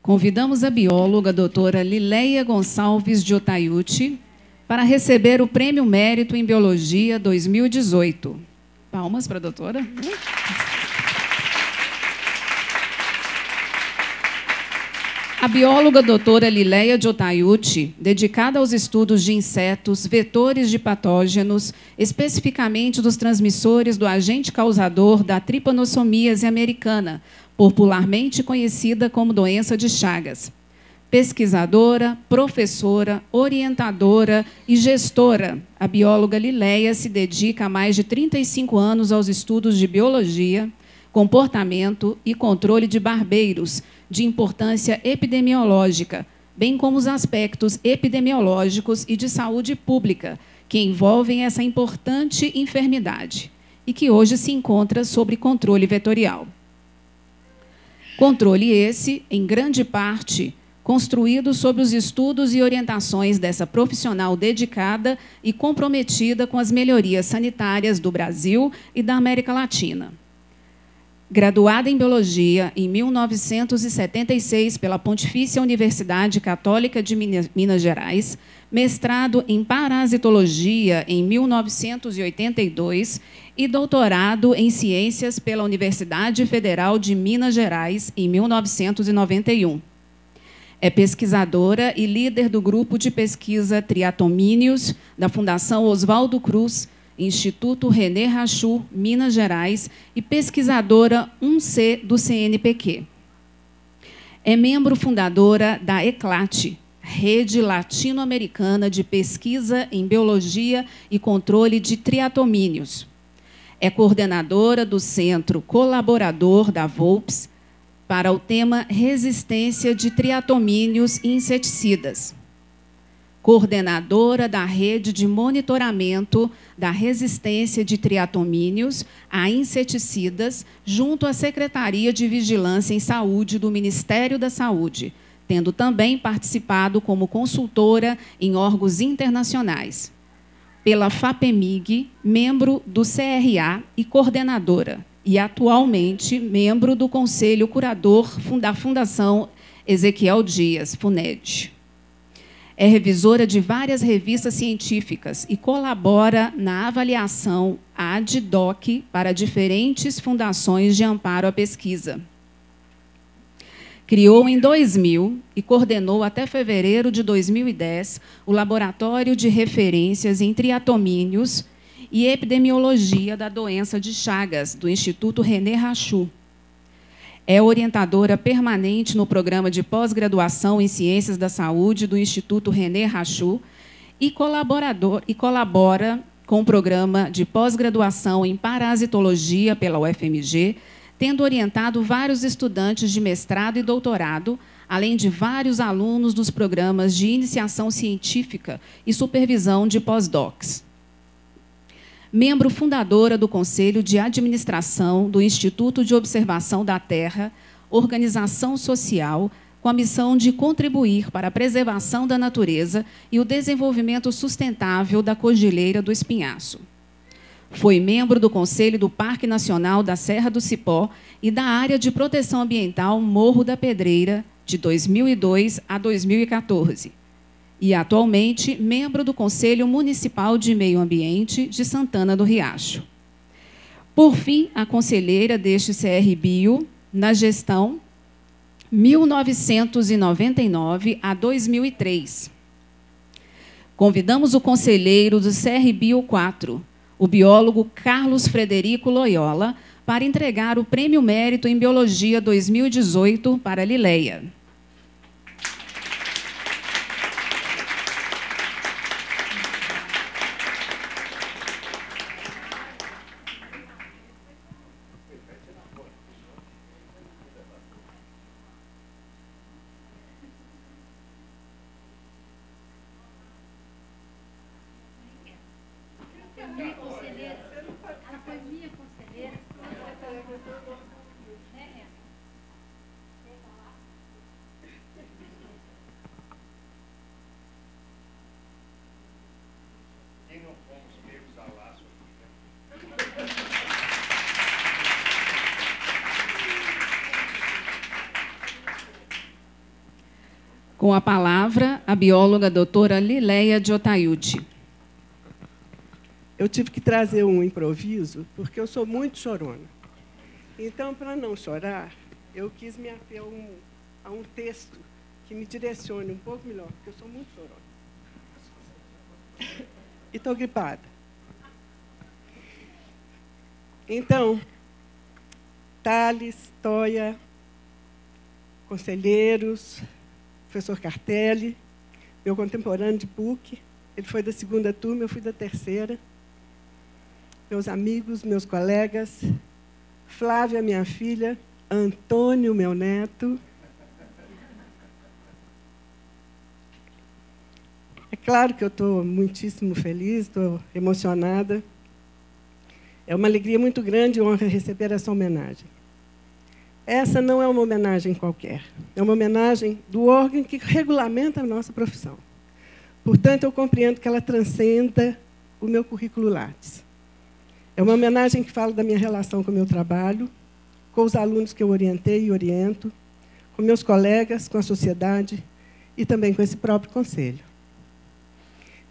Convidamos a bióloga doutora Lileia Gonçalves de Otaiuti para receber o Prêmio Mérito em Biologia 2018. Palmas para a doutora. A bióloga doutora Lileia de Otaiuti, dedicada aos estudos de insetos, vetores de patógenos, especificamente dos transmissores do agente causador da tripanossomíase americana, popularmente conhecida como doença de Chagas. Pesquisadora, professora, orientadora e gestora, a bióloga Lileia se dedica há mais de 35 anos aos estudos de biologia, comportamento e controle de barbeiros, de importância epidemiológica, bem como os aspectos epidemiológicos e de saúde pública que envolvem essa importante enfermidade e que hoje se encontra sob controle vetorial. Controle esse, em grande parte, construído sob os estudos e orientações dessa profissional dedicada e comprometida com as melhorias sanitárias do Brasil e da América Latina. Graduada em Biologia em 1976 pela Pontifícia Universidade Católica de Minas Gerais, mestrado em Parasitologia em 1982 e doutorado em Ciências pela Universidade Federal de Minas Gerais em 1991. É pesquisadora e líder do grupo de pesquisa Triatomíneos da Fundação Oswaldo Cruz, Instituto René Rachou, Minas Gerais, e pesquisadora 1C do CNPq. É membro fundadora da ECLAT, Rede Latino-Americana de Pesquisa em Biologia e Controle de Triatomíneos. É coordenadora do Centro Colaborador da VOLPS para o tema Resistência de Triatomíneos e Inseticidas. Coordenadora da Rede de Monitoramento da Resistência de Triatomíneos a Inseticidas, junto à Secretaria de Vigilância em Saúde do Ministério da Saúde, tendo também participado como consultora em órgãos internacionais. Pela FAPEMIG, membro do CRA e coordenadora, e atualmente membro do Conselho Curador da Fundação Ezequiel Dias, FUNED. É revisora de várias revistas científicas e colabora na avaliação ad-hoc para diferentes fundações de amparo à pesquisa. Criou em 2000 e coordenou até fevereiro de 2010 o Laboratório de Referências em Triatomíneos e Epidemiologia da Doença de Chagas, do Instituto René Rachou. É orientadora permanente no programa de pós-graduação em Ciências da Saúde do Instituto René Rachou e colabora com o programa de pós-graduação em Parasitologia pela UFMG, tendo orientado vários estudantes de mestrado e doutorado, além de vários alunos dos programas de iniciação científica e supervisão de pós-docs. Membro fundadora do Conselho de Administração do Instituto de Observação da Terra, organização social com a missão de contribuir para a preservação da natureza e o desenvolvimento sustentável da Cordilheira do Espinhaço. Foi membro do Conselho do Parque Nacional da Serra do Cipó e da Área de Proteção Ambiental Morro da Pedreira, de 2002 a 2014. E, atualmente, membro do Conselho Municipal de Meio Ambiente de Santana do Riacho. Por fim, a conselheira deste CR-Bio na gestão 1999 a 2003. Convidamos o conselheiro do CR-Bio 4, o biólogo Carlos Frederico Loyola, para entregar o Prêmio Mérito em Biologia 2018 para Lileia. Com a palavra, a bióloga doutora Lileia de Otaiuti. Eu tive que trazer um improviso, porque eu sou muito chorona. Então, para não chorar, eu quis me ater a um texto que me direcione um pouco melhor, porque eu sou muito chorona. E estou gripada. Então, Thales, Toia, conselheiros, professor Cartelli, meu contemporâneo de PUC, ele foi da 2ª turma, eu fui da 3ª, meus amigos, meus colegas, Flávia, minha filha, Antônio, meu neto. É claro que eu estou muitíssimo feliz, estou emocionada. É uma alegria muito grande e honra receber essa homenagem. Essa não é uma homenagem qualquer. É uma homenagem do órgão que regulamenta a nossa profissão. Portanto, eu compreendo que ela transcenda o meu currículo Lattes. É uma homenagem que fala da minha relação com o meu trabalho, com os alunos que eu orientei e oriento, com meus colegas, com a sociedade e também com esse próprio conselho.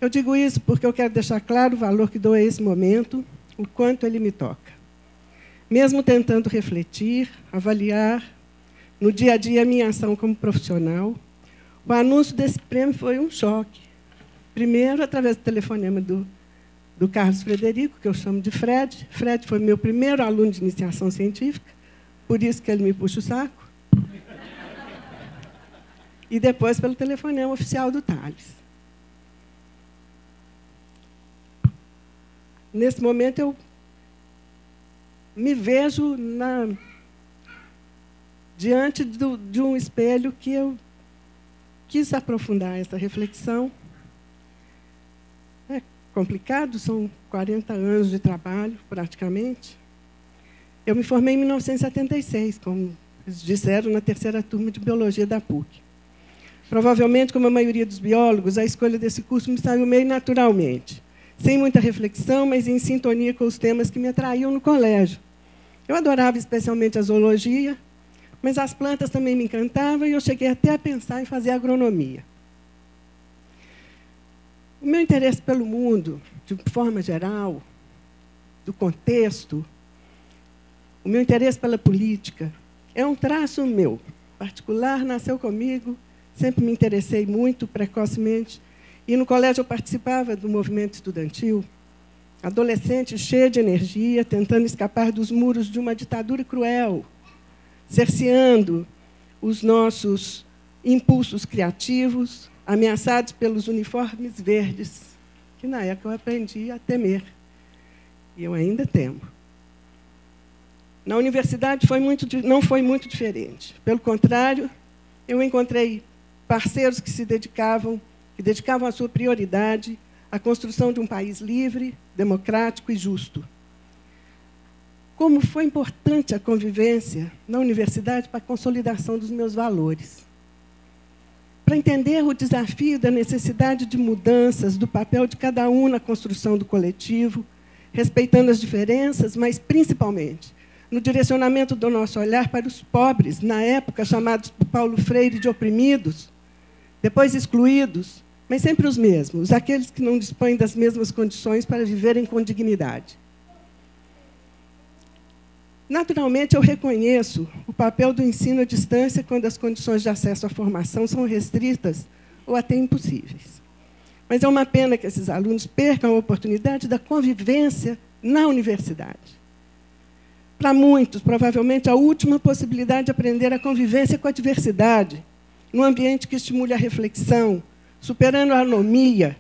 Eu digo isso porque eu quero deixar claro o valor que dou a esse momento, o quanto ele me toca. Mesmo tentando refletir, avaliar, no dia a dia, a minha ação como profissional, o anúncio desse prêmio foi um choque. Primeiro, através do telefonema do Carlos Frederico, que eu chamo de Fred. Fred foi meu primeiro aluno de iniciação científica, por isso que ele me puxa o saco. E depois pelo telefonema oficial do Thales. Nesse momento, eu me vejo diante de um espelho que eu quis aprofundar essa reflexão. É complicado, são 40 anos de trabalho, praticamente. Eu me formei em 1976, como eles disseram, na 3ª turma de Biologia da PUC. Provavelmente, como a maioria dos biólogos, a escolha desse curso me saiu meio naturalmente, sem muita reflexão, mas em sintonia com os temas que me atraíam no colégio. Eu adorava especialmente a zoologia, mas as plantas também me encantavam e eu cheguei até a pensar em fazer agronomia. O meu interesse pelo mundo, de forma geral, do contexto, o meu interesse pela política, é um traço meu, particular, nasceu comigo, sempre me interessei muito, precocemente, e no colégio eu participava do movimento estudantil, adolescente, cheia de energia, tentando escapar dos muros de uma ditadura cruel, cerceando os nossos impulsos criativos, ameaçados pelos uniformes verdes, que na época eu aprendi a temer. E eu ainda temo. Na universidade não foi muito diferente. Pelo contrário, eu encontrei parceiros que dedicavam a sua prioridade à construção de um país livre, democrático e justo. Como foi importante a convivência na universidade para a consolidação dos meus valores. Para entender o desafio da necessidade de mudanças, do papel de cada um na construção do coletivo, respeitando as diferenças, mas, principalmente, no direcionamento do nosso olhar para os pobres, na época chamados por Paulo Freire de oprimidos, depois excluídos, mas sempre os mesmos, aqueles que não dispõem das mesmas condições para viverem com dignidade. Naturalmente, eu reconheço o papel do ensino à distância quando as condições de acesso à formação são restritas ou até impossíveis. Mas é uma pena que esses alunos percam a oportunidade da convivência na universidade. Para muitos, provavelmente, a última possibilidade de aprender a convivência com a diversidade, num ambiente que estimule a reflexão, superando a anomia,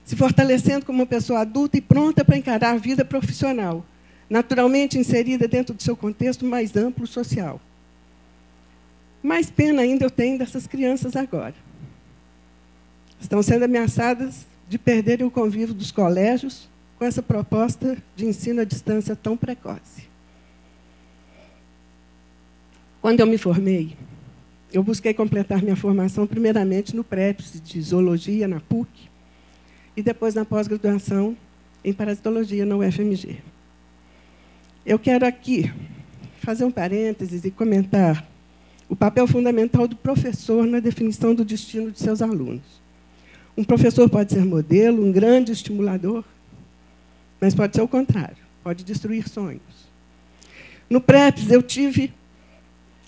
se fortalecendo como uma pessoa adulta e pronta para encarar a vida profissional, naturalmente inserida dentro do seu contexto mais amplo social. Mais pena ainda eu tenho dessas crianças agora. Estão sendo ameaçadas de perderem o convívio dos colégios com essa proposta de ensino à distância tão precoce. Quando eu me formei, eu busquei completar minha formação, primeiramente, no PREPS de Zoologia, na PUC, e depois na pós-graduação em Parasitologia, na UFMG. Eu quero aqui fazer um parênteses e comentar o papel fundamental do professor na definição do destino de seus alunos. Um professor pode ser modelo, um grande estimulador, mas pode ser o contrário, pode destruir sonhos. No PREPS, eu tive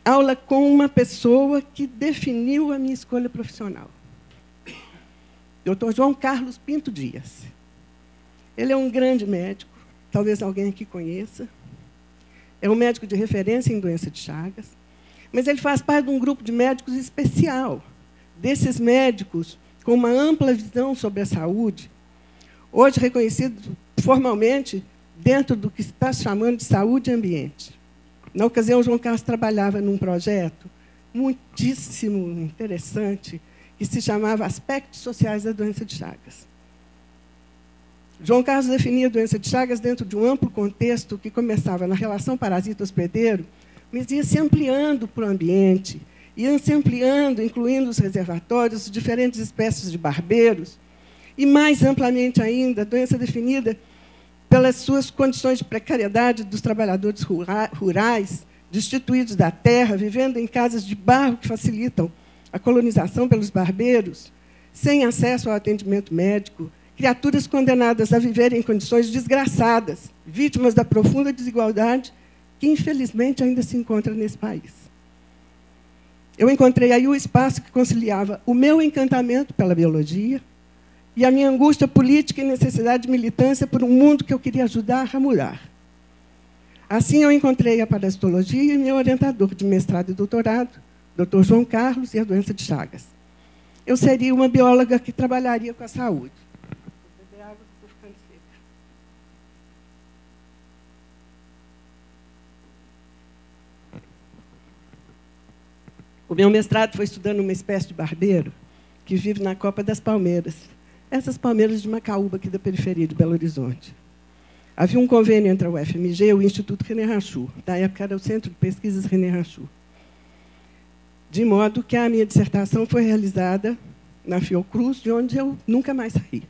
aula com uma pessoa que definiu a minha escolha profissional. Dr. João Carlos Pinto Dias. Ele é um grande médico, talvez alguém aqui conheça. É um médico de referência em doença de Chagas, mas ele faz parte de um grupo de médicos especial, desses médicos com uma ampla visão sobre a saúde, hoje reconhecido formalmente dentro do que está se chamando de saúde e ambiente. Na ocasião, o João Carlos trabalhava num projeto muitíssimo interessante, que se chamava Aspectos Sociais da Doença de Chagas. João Carlos definia a doença de Chagas dentro de um amplo contexto que começava na relação parasita-hospedeiro, mas ia se ampliando para o ambiente, ia se ampliando, incluindo os reservatórios, diferentes espécies de barbeiros, e, mais amplamente ainda, a doença definida pelas suas condições de precariedade dos trabalhadores rurais, destituídos da terra, vivendo em casas de barro que facilitam a colonização pelos barbeiros, sem acesso ao atendimento médico, criaturas condenadas a viver em condições desgraçadas, vítimas da profunda desigualdade que, infelizmente, ainda se encontra nesse país. Eu encontrei aí o espaço que conciliava o meu encantamento pela biologia e a minha angústia política e necessidade de militância por um mundo que eu queria ajudar a mudar. Assim, eu encontrei a parasitologia e meu orientador de mestrado e doutorado, Dr. João Carlos, e a doença de Chagas. Eu seria uma bióloga que trabalharia com a saúde. Vou beber água, estou ficando seca. O meu mestrado foi estudando uma espécie de barbeiro que vive na Copa das Palmeiras. Essas palmeiras de Macaúba, aqui da periferia de Belo Horizonte. Havia um convênio entre a UFMG e o Instituto René Rachou. Na época, era o Centro de Pesquisas René Rachou. De modo que a minha dissertação foi realizada na Fiocruz, de onde eu nunca mais saí.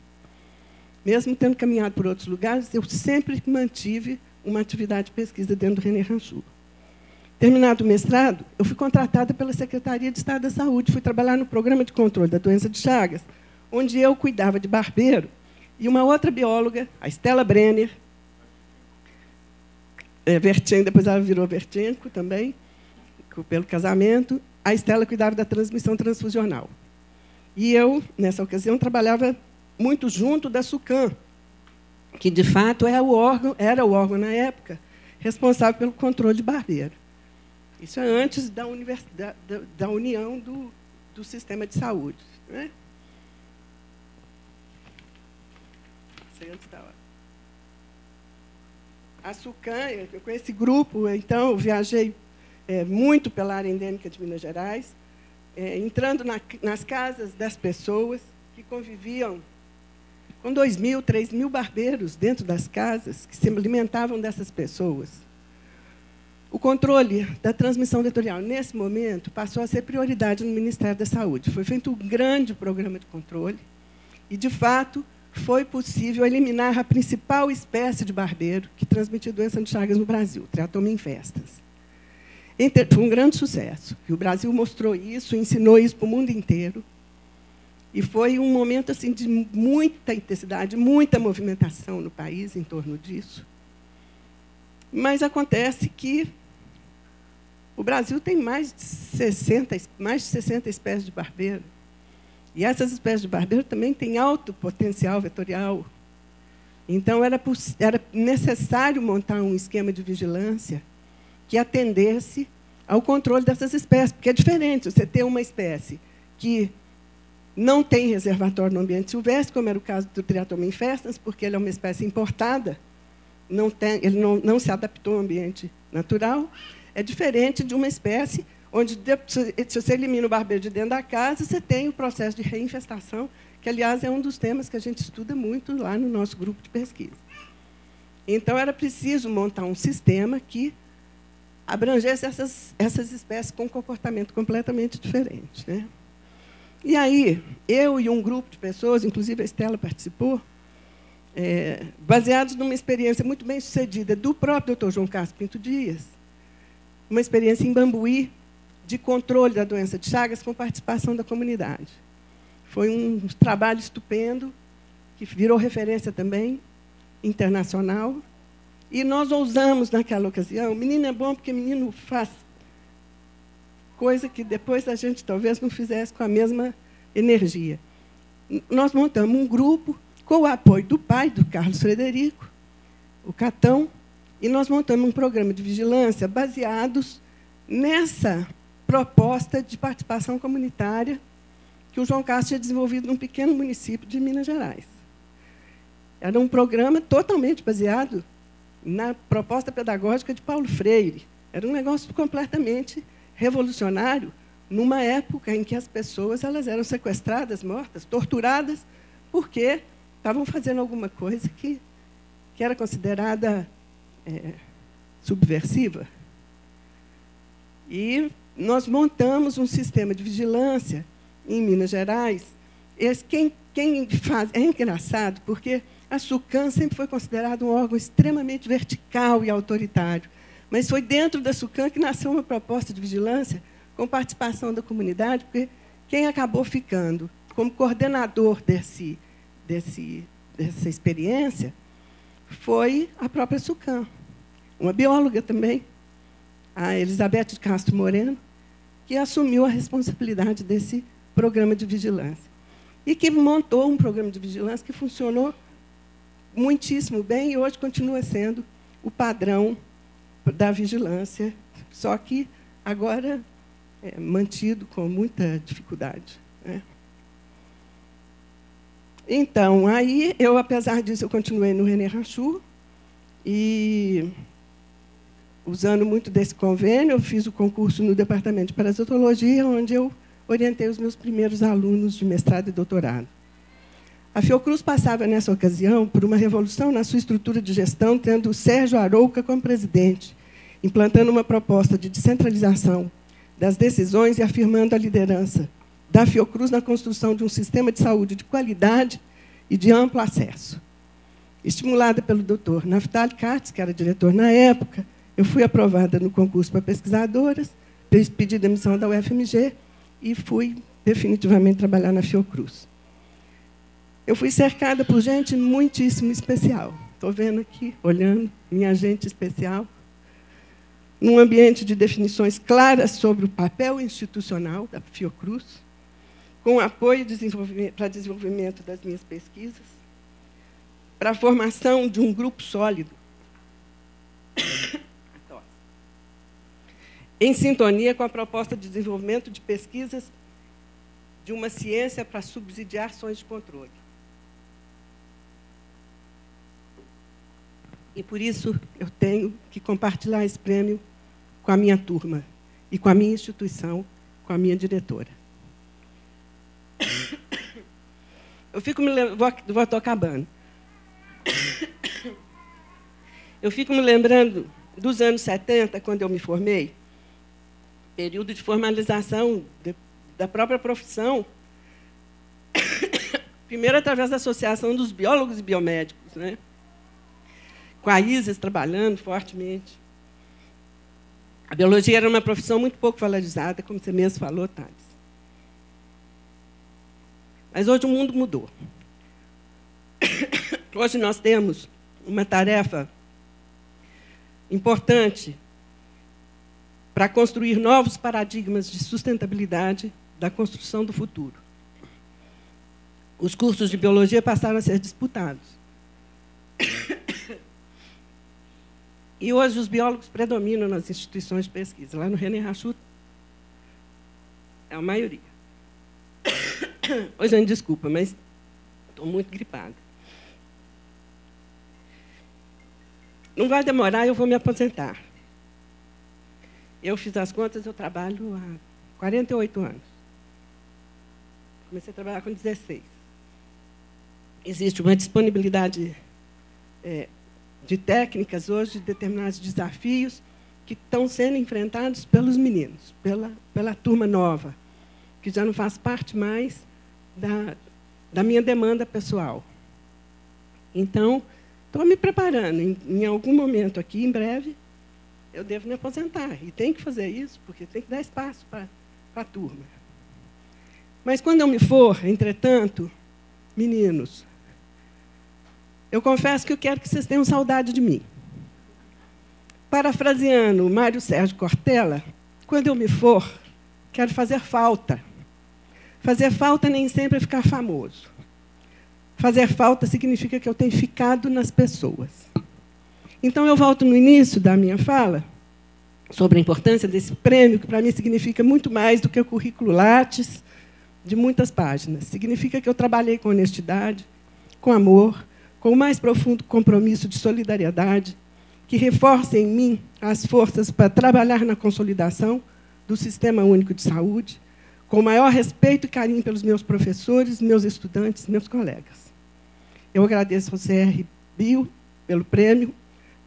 Mesmo tendo caminhado por outros lugares, eu sempre mantive uma atividade de pesquisa dentro do René Rachou. Terminado o mestrado, eu fui contratada pela Secretaria de Estado da Saúde, fui trabalhar no Programa de Controle da Doença de Chagas, onde eu cuidava de barbeiro, e uma outra bióloga, a Stella Brenner, Vertchenko, depois ela virou Vertchenko também, pelo casamento. A Stella cuidava da transmissão transfusional. E eu, nessa ocasião, trabalhava muito junto da SUCAM, que, de fato, era o órgão, na época, responsável pelo controle de barbeiro. Isso é antes da união do sistema de saúde. Né? Antes da hora. A SUCAM, com esse grupo, então, eu viajei muito pela área endêmica de Minas Gerais, entrando nas casas das pessoas que conviviam com 2.000, 3.000 barbeiros dentro das casas, que se alimentavam dessas pessoas. O controle da transmissão vetorial, nesse momento, passou a ser prioridade no Ministério da Saúde. Foi feito um grande programa de controle e, de fato, foi possível eliminar a principal espécie de barbeiro que transmitia doença de Chagas no Brasil, Triatomia infestans. Foi um grande sucesso. E o Brasil mostrou isso, ensinou isso para o mundo inteiro. E foi um momento assim, de muita intensidade, muita movimentação no país em torno disso. Mas acontece que o Brasil tem mais de 60 espécies de barbeiro. E essas espécies de barbeiro também têm alto potencial vetorial. Então, era necessário montar um esquema de vigilância que atendesse ao controle dessas espécies, porque é diferente você ter uma espécie que não tem reservatório no ambiente silvestre, como era o caso do Triatomia infestans, porque ele é uma espécie importada, ele não se adaptou ao ambiente natural. É diferente de uma espécie onde, se você elimina o barbeiro de dentro da casa, você tem o processo de reinfestação, que, aliás, é um dos temas que a gente estuda muito lá no nosso grupo de pesquisa. Então, era preciso montar um sistema que abrangesse essas espécies com um comportamento completamente diferente. Né? E aí, eu e um grupo de pessoas, inclusive a Stella participou, baseados numa experiência muito bem sucedida do próprio Dr. João Carlos Pinto Dias, uma experiência em Bambuí, de controle da doença de Chagas com participação da comunidade. Foi um trabalho estupendo, que virou referência também internacional. E nós ousamos, naquela ocasião, menino é bom porque menino faz coisa que depois a gente talvez não fizesse com a mesma energia. Nós montamos um grupo com o apoio do pai, do Carlos Frederico, o Catão, e nós montamos um programa de vigilância baseados nessa proposta de participação comunitária que o João Castro tinha desenvolvido num pequeno município de Minas Gerais. Era um programa totalmente baseado na proposta pedagógica de Paulo Freire. Era um negócio completamente revolucionário, numa época em que as pessoas elas eram sequestradas, mortas, torturadas, porque estavam fazendo alguma coisa que era considerada subversiva. E nós montamos um sistema de vigilância em Minas Gerais. Quem faz, é engraçado, porque a SUCAM sempre foi considerado um órgão extremamente vertical e autoritário. Mas foi dentro da SUCAM que nasceu uma proposta de vigilância com participação da comunidade, porque quem acabou ficando como coordenador dessa experiência foi a própria SUCAM, uma bióloga também, a Elizabeth de Castro Moreno, que assumiu a responsabilidade desse programa de vigilância. E que montou um programa de vigilância que funcionou muitíssimo bem e hoje continua sendo o padrão da vigilância, só que agora é mantido com muita dificuldade, né? Então, aí, apesar disso, eu continuei no René Rachou e, usando muito desse convênio, eu fiz o concurso no Departamento de Parasitologia, onde eu orientei os meus primeiros alunos de mestrado e doutorado. A Fiocruz passava, nessa ocasião, por uma revolução na sua estrutura de gestão, tendo o Sérgio Arouca como presidente, implantando uma proposta de descentralização das decisões e afirmando a liderança da Fiocruz na construção de um sistema de saúde de qualidade e de amplo acesso. Estimulada pelo Dr. Naftali Katz, que era diretor na época, eu fui aprovada no concurso para pesquisadoras, pedi demissão da UFMG e fui definitivamente trabalhar na Fiocruz. Eu fui cercada por gente muitíssimo especial. Estou vendo aqui, olhando, minha gente especial, num ambiente de definições claras sobre o papel institucional da Fiocruz, com apoio para desenvolvimento das minhas pesquisas, para a formação de um grupo sólido, em sintonia com a proposta de desenvolvimento de pesquisas de uma ciência para subsidiar ações de controle. E, por isso, eu tenho que compartilhar esse prêmio com a minha turma e com a minha instituição, com a minha diretora. Estou acabando. Eu fico me lembrando dos anos 70, quando eu me formei, período de formalização da própria profissão, primeiro através da Associação dos Biólogos e Biomédicos, né? Com a Isis trabalhando fortemente. A biologia era uma profissão muito pouco valorizada, como você mesmo falou, Thales. Mas hoje o mundo mudou. Hoje nós temos uma tarefa importante para construir novos paradigmas de sustentabilidade da construção do futuro. Os cursos de biologia passaram a ser disputados. E hoje os biólogos predominam nas instituições de pesquisa. Lá no René Rachou é a maioria. Hoje, gente, desculpa, mas estou muito gripada. Não vai demorar, eu vou me aposentar. Eu fiz as contas, eu trabalho há 48 anos. Comecei a trabalhar com 16. Existe uma disponibilidade de técnicas hoje, de determinados desafios que estão sendo enfrentados pelos meninos, pela turma nova, que já não faz parte mais da minha demanda pessoal. Então, estou me preparando. Em algum momento aqui, em breve, eu devo me aposentar. E tem que fazer isso, porque tem que dar espaço para a turma. Mas, quando eu me for, entretanto, meninos, eu confesso que eu quero que vocês tenham saudade de mim. Parafraseando o Mário Sérgio Cortella, quando eu me for, quero fazer falta. Fazer falta nem sempre é ficar famoso. Fazer falta significa que eu tenho ficado nas pessoas. Então, eu volto no início da minha fala sobre a importância desse prêmio, que, para mim, significa muito mais do que o currículo Lattes de muitas páginas. Significa que eu trabalhei com honestidade, com amor, com o mais profundo compromisso de solidariedade, que reforce em mim as forças para trabalhar na consolidação do Sistema Único de Saúde, com o maior respeito e carinho pelos meus professores, meus estudantes, meus colegas. Eu agradeço ao CR Bio pelo prêmio,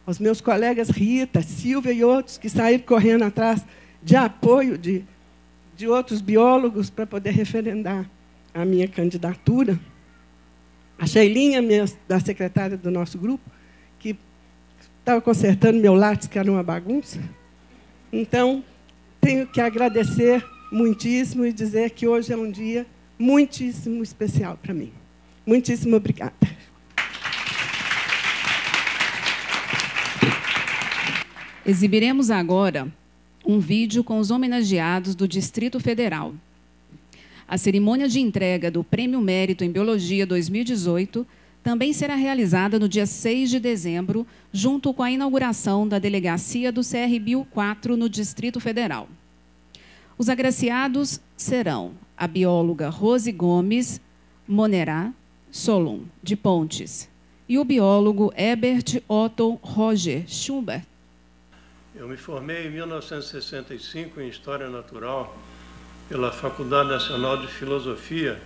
aos meus colegas Rita, Silvia e outros que saíram correndo atrás de apoio de outros biólogos para poder referendar a minha candidatura. A Sheilinha, da secretária do nosso grupo, que estava consertando meu lápis, que era uma bagunça. Então, tenho que agradecer muitíssimo e dizer que hoje é um dia muitíssimo especial para mim. Muitíssimo obrigada. Exibiremos agora um vídeo com os homenageados do Distrito Federal. A cerimônia de entrega do Prêmio Mérito em Biologia 2018 também será realizada no dia 6 de dezembro, junto com a inauguração da delegacia do CR Bio 4 no Distrito Federal. Os agraciados serão a bióloga Rose Gomes Monerá Solon, de Pontes, e o biólogo Herbert Otto Roger Schubert. Eu me formei em 1965 em História Natural pela Faculdade Nacional de Filosofia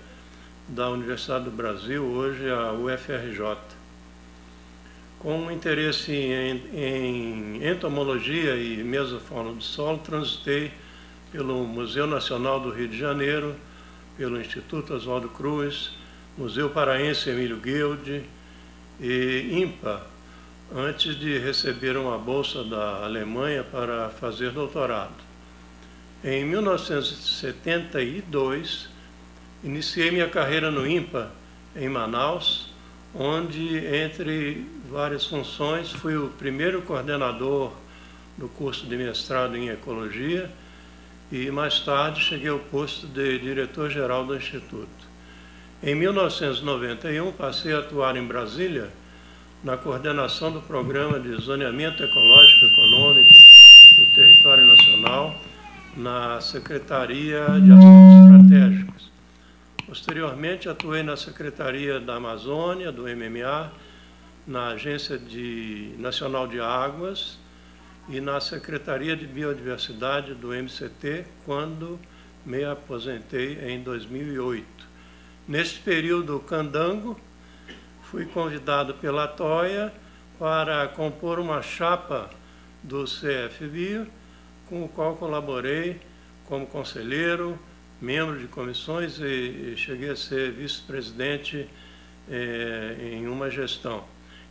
da Universidade do Brasil, hoje a UFRJ. Com um interesse em entomologia e mesofauna do solo, transitei pelo Museu Nacional do Rio de Janeiro, pelo Instituto Oswaldo Cruz, Museu Paraense Emílio Guilde e INPA, antes de receber uma bolsa da Alemanha para fazer doutorado. Em 1972, iniciei minha carreira no INPA, em Manaus, onde, entre várias funções, fui o primeiro coordenador do curso de mestrado em Ecologia e, mais tarde, cheguei ao posto de diretor-geral do Instituto. Em 1991, passei a atuar em Brasília na coordenação do Programa de Zoneamento Ecológico e Econômico do Território Nacional, na Secretaria de Assuntos Estratégicos. Posteriormente, atuei na Secretaria da Amazônia, do MMA, na Agência Nacional de Águas e na Secretaria de Biodiversidade do MCT, quando me aposentei em 2008. Neste período candango, fui convidado pela Toia para compor uma chapa do CF Bio, com o qual colaborei como conselheiro, membro de comissões e cheguei a ser vice-presidente em uma gestão.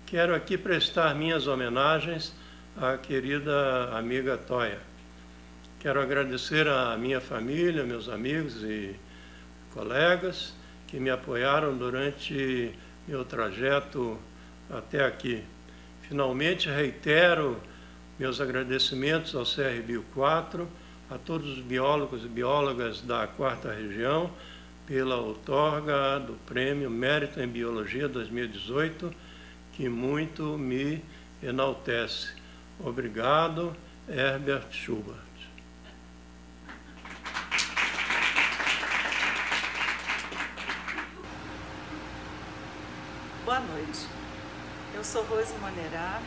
Quero aqui prestar minhas homenagens à querida amiga Toia. Quero agradecer à minha família, meus amigos e colegas que me apoiaram durante meu trajeto até aqui. Finalmente, reitero meus agradecimentos ao CR Bio 4, a todos os biólogos e biólogas da 4ª Região, pela outorga do Prêmio Mérito em Biologia 2018, que muito me enaltece. Obrigado, Herbert Schubert. Boa noite. Eu sou Rose Monerá,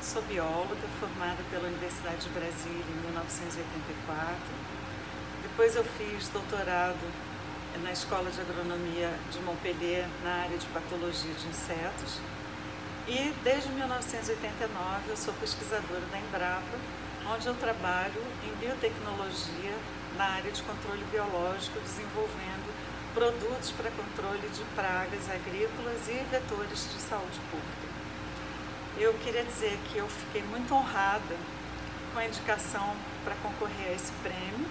sou bióloga formada pela Universidade de Brasília em 1984. Depois eu fiz doutorado na Escola de Agronomia de Montpellier, na área de patologia de insetos. E desde 1989 eu sou pesquisadora da Embrapa, onde eu trabalho em biotecnologia na área de controle biológico, desenvolvendo produtos para controle de pragas agrícolas e vetores de saúde pública. Eu queria dizer que eu fiquei muito honrada com a indicação para concorrer a esse prêmio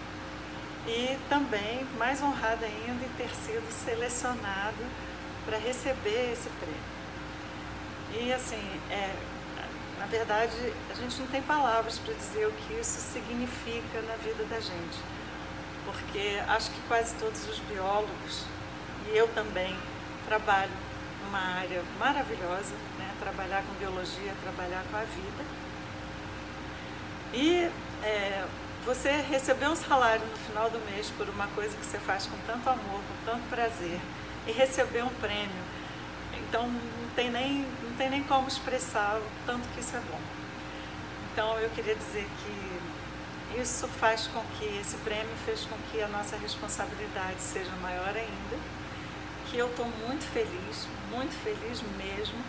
e também, mais honrada ainda, em ter sido selecionado para receber esse prêmio. E, assim, na verdade, a gente não tem palavras para dizer o que isso significa na vida da gente, porque acho que quase todos os biólogos, e eu também, trabalho numa área maravilhosa, né? Trabalhar com biologia, trabalhar com a vida. E você receber um salário no final do mês por uma coisa que você faz com tanto amor, com tanto prazer, e receber um prêmio, então não tem nem como expressar o tanto que isso é bom. Então eu queria dizer que isso faz com que, esse prêmio fez com que a nossa responsabilidade seja maior ainda, que eu estou muito feliz mesmo,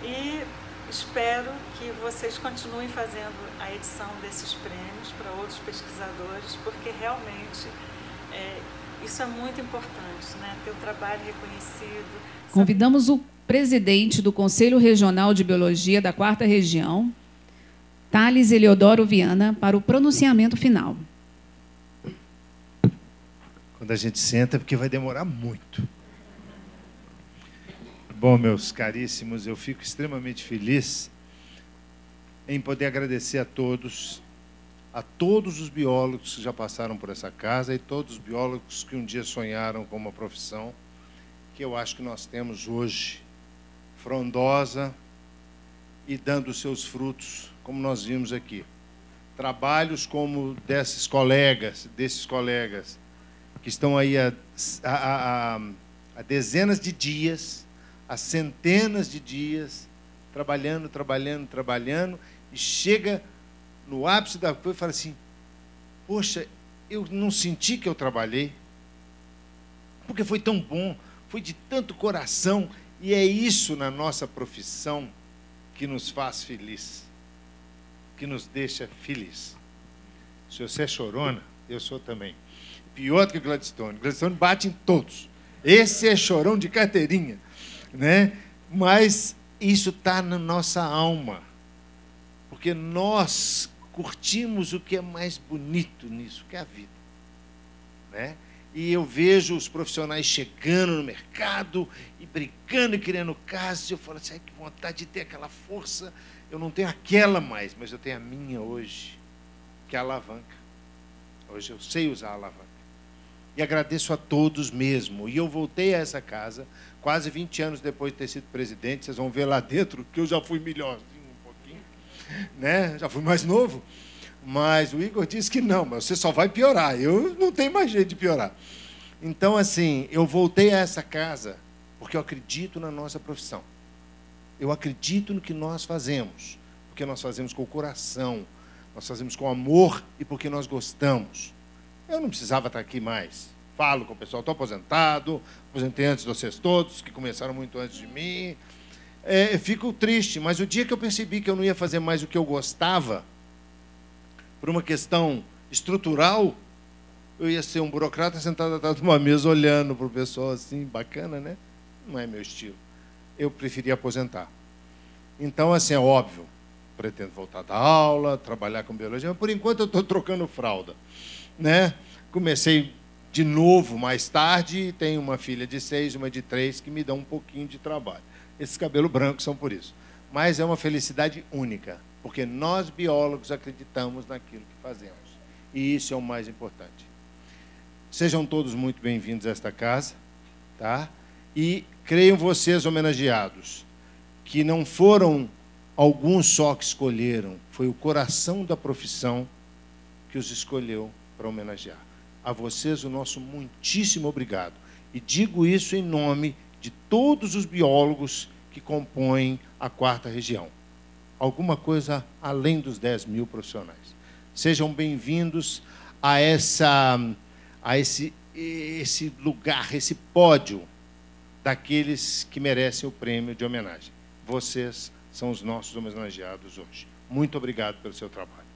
e espero que vocês continuem fazendo a edição desses prêmios para outros pesquisadores, porque realmente isso é muito importante, né? Ter o trabalho reconhecido. Convidamos o presidente do Conselho Regional de Biologia da 4ª Região, Thales Eliodoro Viana, para o pronunciamento final. Quando a gente senta, porque vai demorar muito. Bom, meus caríssimos, eu fico extremamente feliz em poder agradecer a todos os biólogos que já passaram por essa casa e todos os biólogos que um dia sonharam com uma profissão que eu acho que nós temos hoje, frondosa e dando seus frutos, como nós vimos aqui. Trabalhos como desses colegas que estão aí há dezenas de dias, há centenas de dias, trabalhando, e chega no ápice da coisa e fala assim, poxa, eu não senti que eu trabalhei, porque foi tão bom, foi de tanto coração, e é isso na nossa profissão que nos faz feliz, que nos deixa feliz. Se você é chorona, eu sou também. Pior do que o Gladstone. Gladstone bate em todos. Esse é chorão de carteirinha, né? Mas isso está na nossa alma, porque nós curtimos o que é mais bonito nisso, que é a vida, né? E eu vejo os profissionais chegando no mercado e brigando e criando casos, e eu falo assim, ai, que vontade de ter aquela força, eu não tenho aquela mais, mas eu tenho a minha hoje, que é a alavanca. Hoje eu sei usar a alavanca. E agradeço a todos mesmo. E eu voltei a essa casa, quase 20 anos depois de ter sido presidente. Vocês vão ver lá dentro que eu já fui melhorzinho um pouquinho, né? Já fui mais novo. Mas o Igor disse que não, mas você só vai piorar. Eu não tenho mais jeito de piorar. Então, assim, eu voltei a essa casa porque eu acredito na nossa profissão. Eu acredito no que nós fazemos, porque nós fazemos com o coração, nós fazemos com amor e porque nós gostamos. Eu não precisava estar aqui mais. Falo com o pessoal, estou aposentado, aposentei antes de vocês todos, que começaram muito antes de mim. Eu fico triste, mas o dia que eu percebi que eu não ia fazer mais o que eu gostava, por uma questão estrutural, eu ia ser um burocrata sentado atrás de uma mesa olhando para o pessoal assim, bacana, né? Não é meu estilo. Eu preferi aposentar. Então, assim, é óbvio, pretendo voltar da aula, trabalhar com biologia, mas por enquanto eu estou trocando fralda, né? Comecei de novo mais tarde, tenho uma filha de 6, uma de 3, que me dão um pouquinho de trabalho. Esses cabelos brancos são por isso. Mas é uma felicidade única, porque nós, biólogos, acreditamos naquilo que fazemos. E isso é o mais importante. Sejam todos muito bem-vindos a esta casa, tá? E creiam vocês, homenageados, que não foram alguns só que escolheram, foi o coração da profissão que os escolheu para homenagear. A vocês, o nosso muitíssimo obrigado. E digo isso em nome de todos os biólogos que compõem a 4ª Região. Alguma coisa além dos 10 mil profissionais. Sejam bem-vindos a esse lugar, esse pódio daqueles que merecem o prêmio de homenagem. Vocês são os nossos homenageados hoje. Muito obrigado pelo seu trabalho.